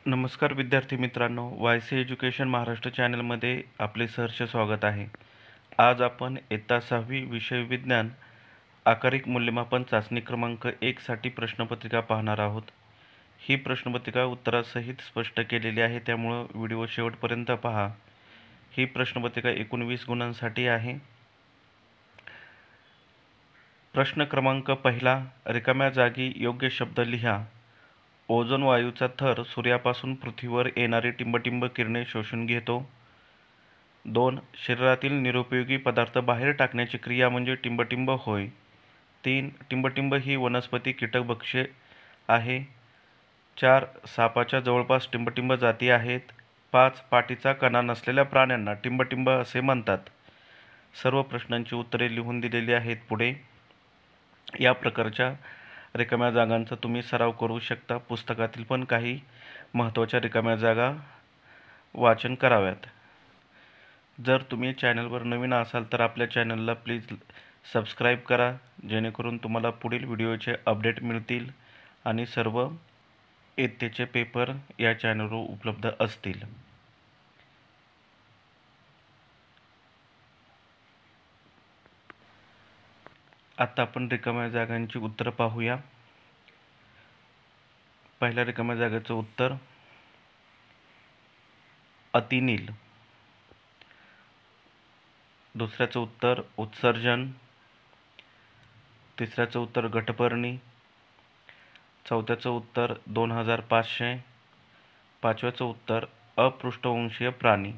नमस्कार विद्यार्थी मित्रांनो, वाय सी एज्युकेशन महाराष्ट्र चॅनलमध्ये आपले सहर्ष स्वागत आहे. आज आपण इयत्ता 6वी विषय विज्ञान आकारिक मूल्यमापन चाचणी क्रमांक 1 साठी प्रश्नपत्रिका पाहणार आहोत. ही प्रश्नपत्रिका उत्तरासहित स्पष्ट केलेली आहे, त्यामुळं व्हिडिओ शेवटपर्यंत पहा. ही प्रश्नपत्रिका एकूण 20 गुणांसाठी आहे. प्रश्न क्रमांक पहिला, रिकाम्या जागी योग्य शब्द लिहा. ओझोन वायूचा थर सूर्यापासून पृथ्वीवर येणारी टिंबटिंब किरणे शोषून घेतो. 2. शरीरातील निरुपयोगी पदार्थ बाहेर टाकण्याची क्रिया म्हणजे टिंबटिंब होय. 3. टिंबटिंब ही वनस्पती कीटकभक्षी आहे. 4. सापाच्या जवळपास टिंबटिंब जाती आहेत. 5. पाठीचा कणा नसलेल्या प्राण्यांना टिंबटिंब असे म्हणतात. सर्व प्रश्नांची उत्तरे लिहून दिलेली आहेत पुढे. या प्रकारच्या रिकाम्या जागांचा तुम्ही सराव करू शकता. पुस्तकातील पण काही महत्त्वाच्या रिकाम्या जागा वाचन कराव्यात. जर तुम्ही चॅनलवर नवीन असाल तर आपल्या चॅनलला प्लीज सबस्क्राईब करा, जेणेकरून तुम्हाला पुढील व्हिडिओचे अपडेट मिळतील आणि सर्व इयत्तेचे पेपर या चॅनलवर उपलब्ध असतील. आता आपण रिकाम्या जागांची उत्तरं पाहूया. पहिल्या रिकाम्या जागेचं उत्तर अतिनील. दुसऱ्याचं उत्तर उत्सर्जन. तिसऱ्याचं उत्तर घटपर्णी. चौथ्याचं उत्तर 2500. पाचव्याचं उत्तर अपृष्ठवंशीय प्राणी.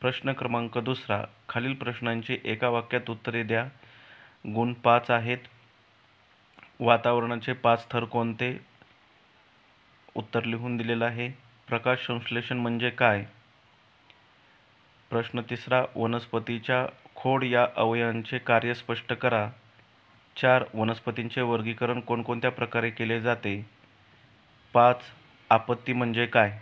प्रश्न क्रमांक दुसरा, खालील प्रश्नांची एका वाक्यात उत्तरे द्या. गुण 5 आहेत. वातावरणाचे 5 थर कोणते? उत्तर लिहून दिलेलं आहे. प्रकाश संश्लेषण म्हणजे काय? प्रश्न तिसरा, वनस्पतीच्या खोड या अवयवांचे कार्य स्पष्ट करा. 4. वनस्पतींचे वर्गीकरण कोणकोणत्या प्रकारे केले जाते? 5. आपत्ती म्हणजे काय?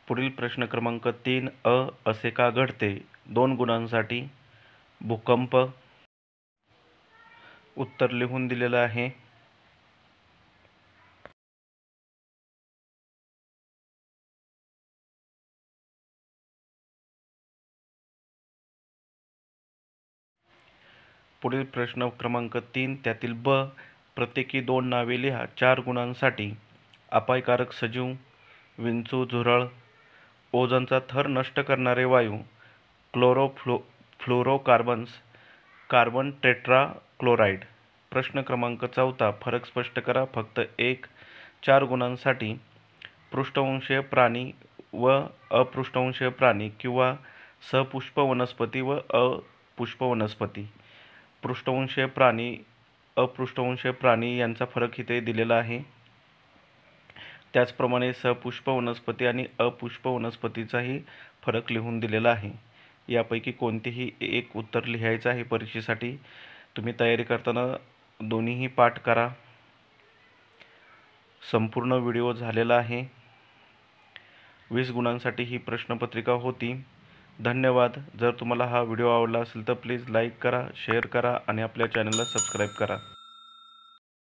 पुढील प्रश्न क्रमांक 3 असे का घडते? 2 गुणांसाठी. भूकंप. उत्तर लिहून दिलेलं आहे. पुढील प्रश्न क्रमांक 3 त्यातील ब, प्रत्येकी 2 नावे लिहा. 4 गुणांसाठी. अपायकारक सजीव, विंचू, झुरळ. ओझोनचा थर नष्ट करणारे वायू, फ्लोरोकार्बन्स, कार्बन टेट्राक्लोराइड. प्रश्न क्रमांक 4 फरक स्पष्ट करा. फक्त 1. 4 गुणांसाठी. पृष्ठवंशीय प्राणी व अपृष्ठवंशीय प्राणी किंवा सपुष्प वनस्पती व अपुष्प वनस्पती. पृष्ठवंशीय प्राणी, अपृष्ठवंशीय प्राणी यांचा फरक इथे दिलेला आहे. त्याचप्रमाणे सपुष्प वनस्पती आणि अपुष्प वनस्पतीचाही फरक लिहून दिलेला आहे. यापैकी कोणतेही एक उत्तर लिहायचं आहे परीक्षेसाठी. तुम्ही तयारी करताना दोन्हीही पाठ करा. संपूर्ण व्हिडिओ झालेला आहे. 20 गुणांसाठी ही प्रश्नपत्रिका होती. धन्यवाद. जर तुम्हाला हा व्हिडिओ आवडला असेल तर प्लीज लाईक करा, शेअर करा आणि आपल्या चॅनलला सबस्क्राईब करा.